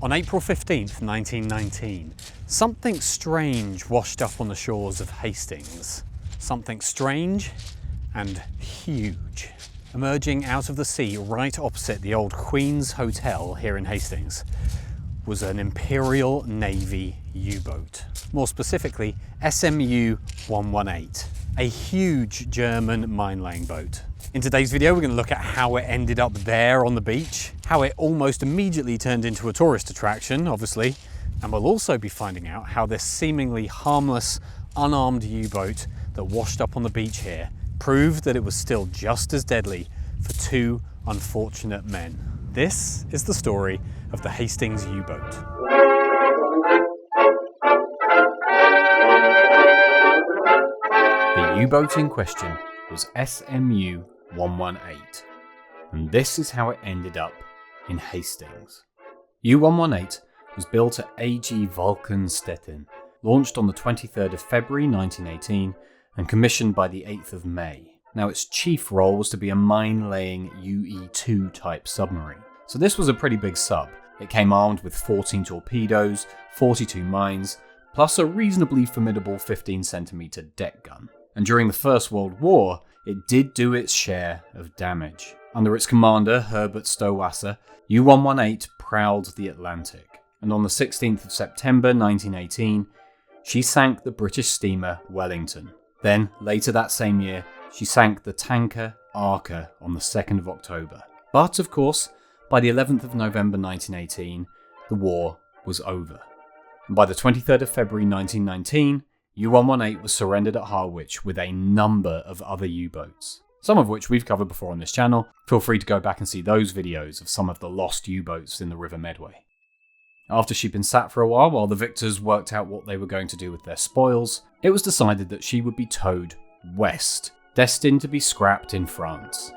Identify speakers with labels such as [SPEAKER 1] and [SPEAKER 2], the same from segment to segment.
[SPEAKER 1] On April 15th, 1919, something strange washed up on the shores of Hastings. Something strange and huge. Emerging out of the sea right opposite the old Queen's Hotel here in Hastings was an Imperial Navy U-boat. More specifically, SMU 118, a huge German mine-laying boat. In today's video, we're going to look at how it ended up there on the beach, how it almost immediately turned into a tourist attraction, obviously, and we'll also be finding out how this seemingly harmless, unarmed U-boat that washed up on the beach here proved that it was still just as deadly for two unfortunate men. This is the story of the Hastings U-boat. The U-boat in question was SMU 118, and this is how it ended up in Hastings. U-118 was built at AG Wolkenstetten, launched on the 23rd of February 1918 and commissioned by the 8th of May. Now, its chief role was to be a mine-laying UE-2 type submarine. So this was a pretty big sub. It came armed with 14 torpedoes, 42 mines, plus a reasonably formidable 15cm deck gun. And during the First World War, it did do its share of damage. Under its commander, Herbert Stowasser, U-118 prowled the Atlantic. And on the 16th of September 1918, she sank the British steamer Wellington. Then, later that same year, she sank the tanker Archer on the 2nd of October. But, of course, by the 11th of November 1918, the war was over. And by the 23rd of February 1919, U-118 was surrendered at Harwich with a number of other U-boats, some of which we've covered before on this channel. Feel free to go back and see those videos of some of the lost U-boats in the River Medway. After she'd been sat for a while the victors worked out what they were going to do with their spoils, it was decided that she would be towed west, destined to be scrapped in France.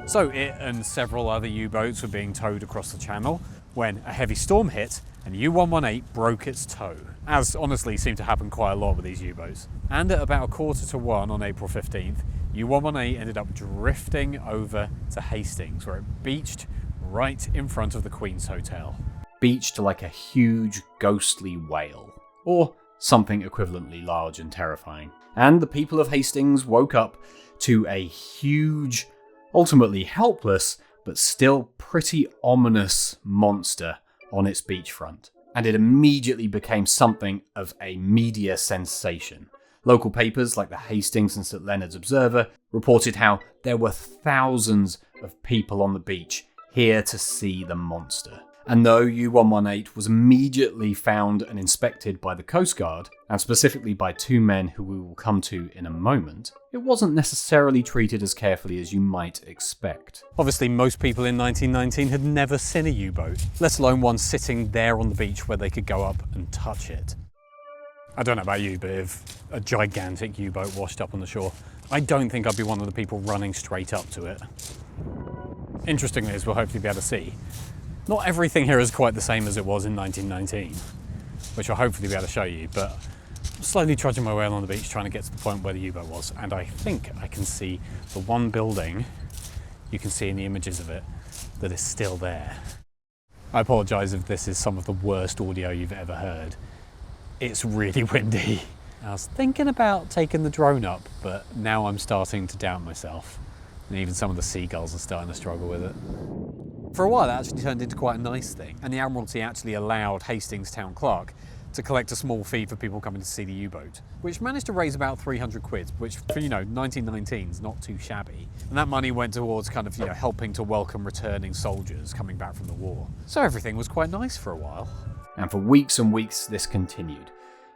[SPEAKER 1] So it and several other U-boats were being towed across the channel when a heavy storm hit and U-118 broke its tow, as honestly seemed to happen quite a lot with these U-boats. And at about 1:45 on April 15th, U-118 ended up drifting over to Hastings, where it beached right in front of the Queen's Hotel. Beached like a huge ghostly whale, or something equivalently large and terrifying. And the people of Hastings woke up to a huge, ultimately helpless, but still pretty ominous monster on its beachfront. And it immediately became something of a media sensation. Local papers like the Hastings and St Leonard's Observer reported how there were thousands of people on the beach here to see the monster. And though U-118 was immediately found and inspected by the Coast Guard, and specifically by two men who we will come to in a moment, it wasn't necessarily treated as carefully as you might expect. Obviously, most people in 1919 had never seen a U-boat, let alone one sitting there on the beach where they could go up and touch it. I don't know about you, but if a gigantic U-boat washed up on the shore, I don't think I'd be one of the people running straight up to it. Interestingly, as we'll hopefully be able to see, not everything here is quite the same as it was in 1919, which I'll hopefully be able to show you, but I'm slowly trudging my way along the beach trying to get to the point where the U-boat was, and I think I can see the one building you can see in the images of it that is still there. I apologise if this is some of the worst audio you've ever heard. It's really windy. I was thinking about taking the drone up, but now I'm starting to doubt myself. And even some of the seagulls are starting to struggle with it. For a while that actually turned into quite a nice thing, and the Admiralty actually allowed Hastings Town Clerk to collect a small fee for people coming to see the U-boat, which managed to raise about 300 quid, which for, 1919 is not too shabby. And that money went towards kind of, helping to welcome returning soldiers coming back from the war. So everything was quite nice for a while. And for weeks and weeks this continued.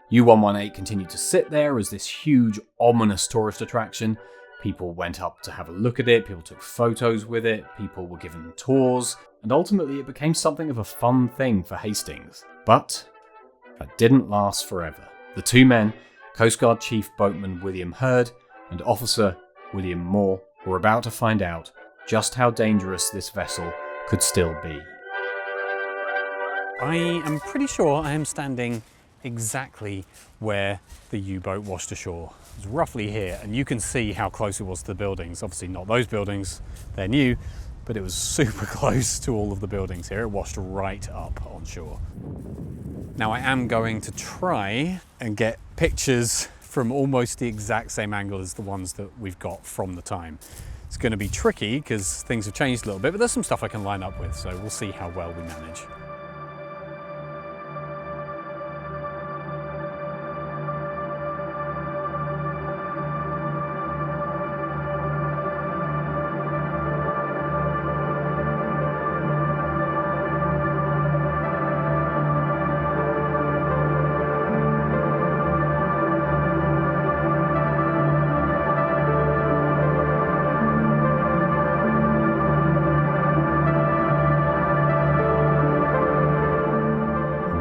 [SPEAKER 1] U-118 continued to sit there as this huge, ominous tourist attraction. People went up to have a look at it, people took photos with it, people were given tours, and ultimately it became something of a fun thing for Hastings. But that didn't last forever. The two men, Coast Guard Chief Boatman William Hurd and Officer William Moore, were about to find out just how dangerous this vessel could still be. I am pretty sure I am standing exactly where the U-boat washed ashore. It's roughly here, and you can see how close it was to the buildings. Obviously not those buildings, they're new,
[SPEAKER 2] but it was super close to all of the buildings here. It washed right up on shore. Now I am going to try and get pictures from almost the exact same angle as the ones that we've got from the time. It's going to be tricky because things have changed a little bit, but there's some stuff I can line up with, so we'll see how well we manage.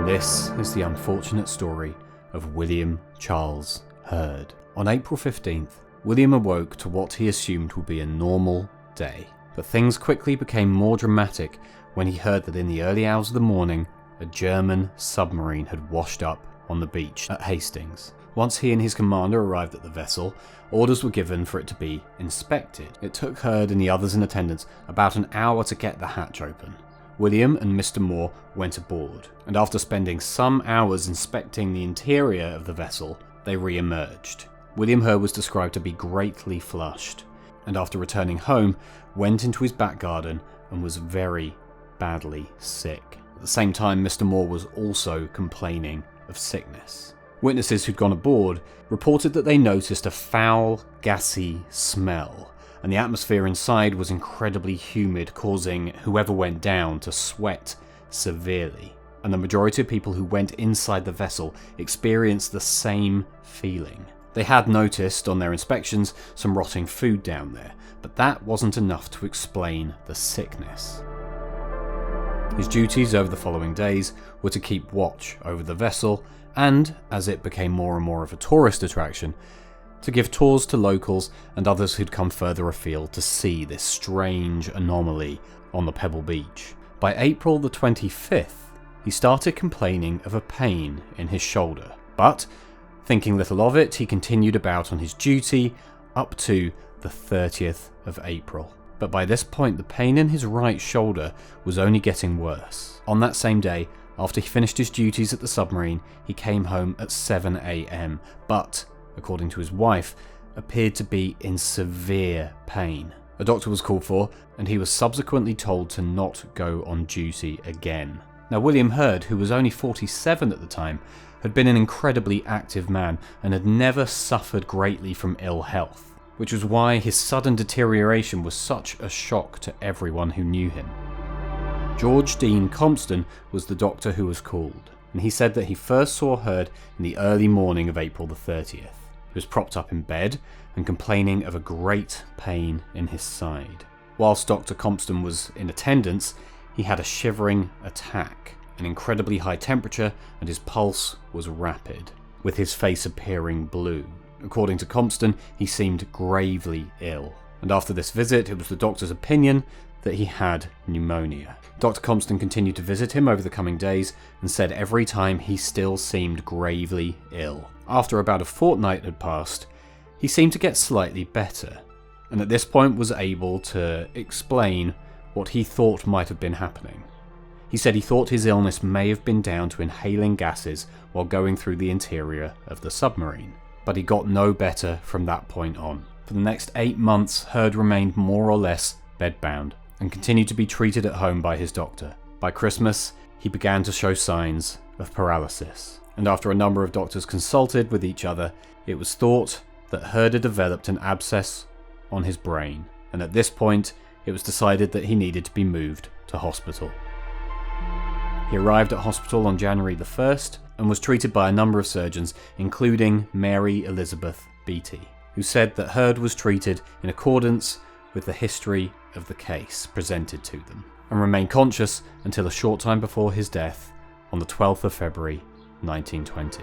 [SPEAKER 1] This is the unfortunate story of William Charles Hurd. On April 15th, William awoke to what he assumed would be a normal day. But things quickly became more dramatic when he heard that in the early hours of the morning, a German submarine had washed up on the beach at Hastings. Once he and his commander arrived at the vessel, orders were given for it to be inspected. It took Hurd and the others in attendance about an hour to get the hatch open. William and Mr. Moore went aboard, and after spending some hours inspecting the interior of the vessel, they re-emerged. William Hurd was described to be greatly flushed, and after returning home, went into his back garden and was very badly sick. At the same time, Mr. Moore was also complaining of sickness. Witnesses who'd gone aboard reported that they noticed a foul, gassy smell, and the atmosphere inside was incredibly humid, causing whoever went down to sweat severely. And the majority of people who went inside the vessel experienced the same feeling. They had noticed on their inspections some rotting food down there, but that wasn't enough to explain the sickness. His duties over the following days were to keep watch over the vessel and, as it became more and more of a tourist attraction, to give tours to locals and others who'd come further afield to see this strange anomaly on the Pebble Beach. By April the 25th, he started complaining of a pain in his shoulder, but, thinking little of it, he continued about on his duty up to the 30th of April. But by this point, the pain in his right shoulder was only getting worse. On that same day, after he finished his duties at the submarine, he came home at 7 a.m, but, according to his wife, appeared to be in severe pain. A doctor was called for, and he was subsequently told to not go on duty again. Now, William Hurd, who was only 47 at the time, had been an incredibly active man and had never suffered greatly from ill health, which was why his sudden deterioration was such a shock to everyone who knew him. George Dean Compston was the doctor who was called, and he said that he first saw Hurd in the early morning of April the 30th. He was propped up in bed and complaining of a great pain in his side. Whilst Dr. Compston was in attendance, he had a shivering attack, an incredibly high temperature, and his pulse was rapid, with his face appearing blue. According to Compston, he seemed gravely ill, and after this visit, it was the doctor's opinion that he had pneumonia. Dr. Compston continued to visit him over the coming days and said every time he still seemed gravely ill. After about a fortnight had passed, he seemed to get slightly better, and at this point was able to explain what he thought might have been happening. He said he thought his illness may have been down to inhaling gases while going through the interior of the submarine, but he got no better from that point on. For the next 8 months, Hurd remained more or less bedbound and continued to be treated at home by his doctor. By Christmas, he began to show signs of paralysis, and after a number of doctors consulted with each other, it was thought that Hurd had developed an abscess on his brain, and at this point, it was decided that he needed to be moved to hospital. He arrived at hospital on January the 1st and was treated by a number of surgeons, including Mary Elizabeth Beatty, who said that Hurd was treated in accordance with the history of the case presented to them, and remained conscious until a short time before his death on the 12th of February 1920.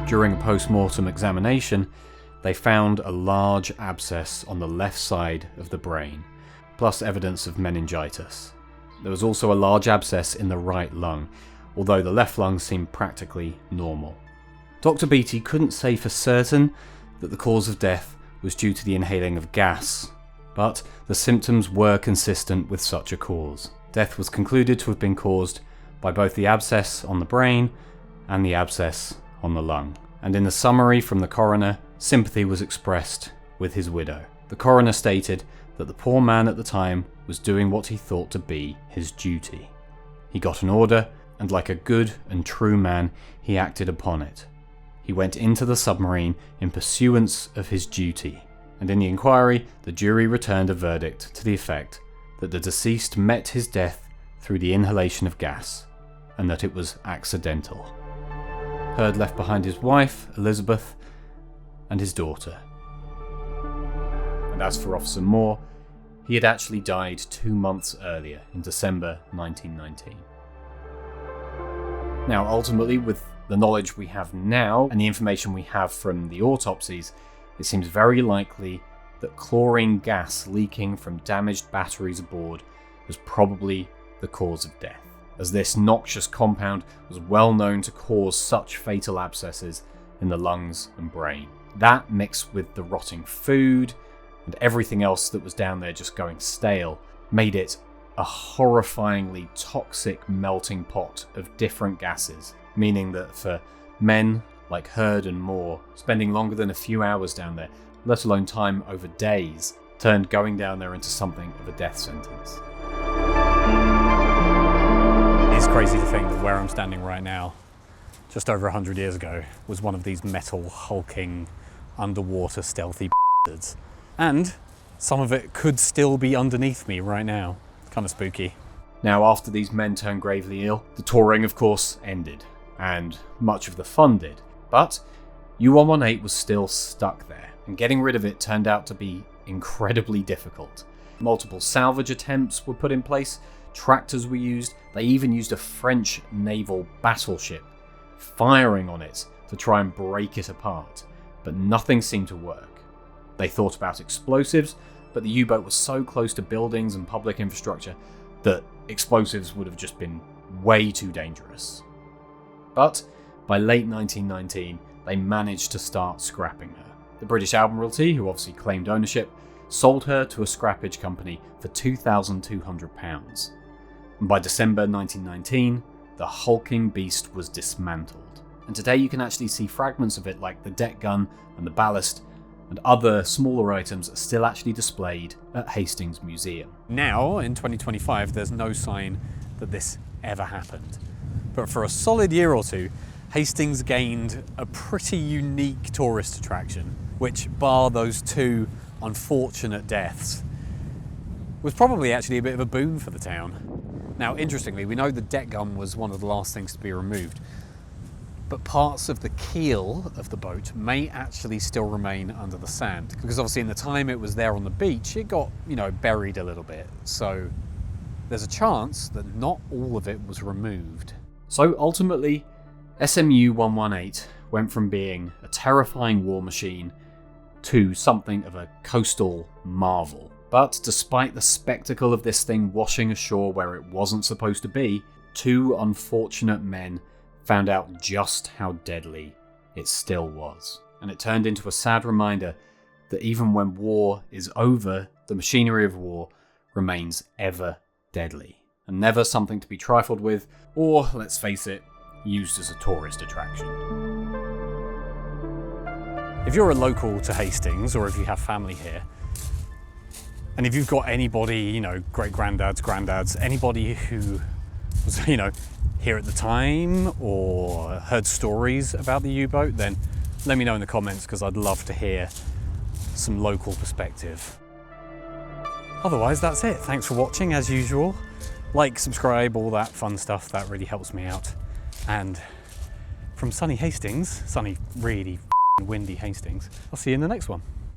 [SPEAKER 1] During a post-mortem examination, they found a large abscess on the left side of the brain, plus evidence of meningitis. There was also a large abscess in the right lung, although the left lung seemed practically normal. Dr. Beatty couldn't say for certain that the cause of death was due to the inhaling of gas, but the symptoms were consistent with such a cause. Death was concluded to have been caused by both the abscess on the brain and the abscess on the lung. And in the summary from the coroner, sympathy was expressed with his widow. The coroner stated that the poor man at the time was doing what he thought to be his duty. He got an order, and like a good and true man, he acted upon it. He went into the submarine in pursuance of his duty, and in the inquiry, the jury returned a verdict to the effect that the deceased met his death through the inhalation of gas, and that it was accidental. Heard left behind his wife, Elizabeth, and his daughter. And as for Officer Moore, he had actually died 2 months earlier, in December 1919. Now, ultimately, with the knowledge we have now and the information we have from the autopsies, it seems very likely that chlorine gas leaking from damaged batteries aboard was probably the cause of death, as this noxious compound was well known to cause such fatal abscesses in the lungs and brain. That, mixed with the rotting food and everything else that was down there just going stale, made it a horrifyingly toxic melting pot of different gases, meaning that for men like Heard and Moore, spending longer than a few hours down there, let alone time over days, turned going down there into something of a death sentence.
[SPEAKER 2] It's crazy to think that where I'm standing right now, just over 100 years ago, was one of these metal, hulking, underwater, stealthy bastards. And some of it could still be underneath me right now. Kind of spooky.
[SPEAKER 1] Now, after these men turned gravely ill, the touring, of course, ended, and much of the fun did. But U-118 was still stuck there, and getting rid of it turned out to be incredibly difficult. Multiple salvage attempts were put in place, tractors were used, they even used a French naval battleship, firing on it to try and break it apart, but nothing seemed to work. They thought about explosives, but the U-boat was so close to buildings and public infrastructure that explosives would have just been way too dangerous. But by late 1919, they managed to start scrapping her. The British Admiralty, who obviously claimed ownership, sold her to a scrappage company for £2,200. And by December 1919, the hulking beast was dismantled. And today you can actually see fragments of it, like the deck gun and the ballast, and other smaller items are still actually displayed at Hastings Museum.
[SPEAKER 2] Now, in 2025, there's no sign that this ever happened. But for a solid year or two, Hastings gained a pretty unique tourist attraction, which, bar those 2 unfortunate deaths, was probably actually a bit of a boon for the town. Now, interestingly, we know the deck gun was one of the last things to be removed, but parts of the keel of the boat may actually still remain under the sand, because obviously in the time it was there on the beach, it got, buried a little bit. So there's a chance that not all of it was removed.
[SPEAKER 1] So ultimately, SMU 118 went from being a terrifying war machine to something of a coastal marvel. But despite the spectacle of this thing washing ashore where it wasn't supposed to be, 2 unfortunate men found out just how deadly it still was. And it turned into a sad reminder that even when war is over, the machinery of war remains ever deadly, and never something to be trifled with, or, let's face it, used as a tourist attraction.
[SPEAKER 2] If you're a local to Hastings, or if you have family here, and if you've got anybody, great-granddads, granddads, anybody who was, here at the time or heard stories about the U-boat, then let me know in the comments, because I'd love to hear some local perspective. Otherwise, that's it. Thanks for watching, as usual. Like, subscribe, all that fun stuff, that really helps me out. And from sunny Hastings, sunny, really windy Hastings, I'll see you in the next one.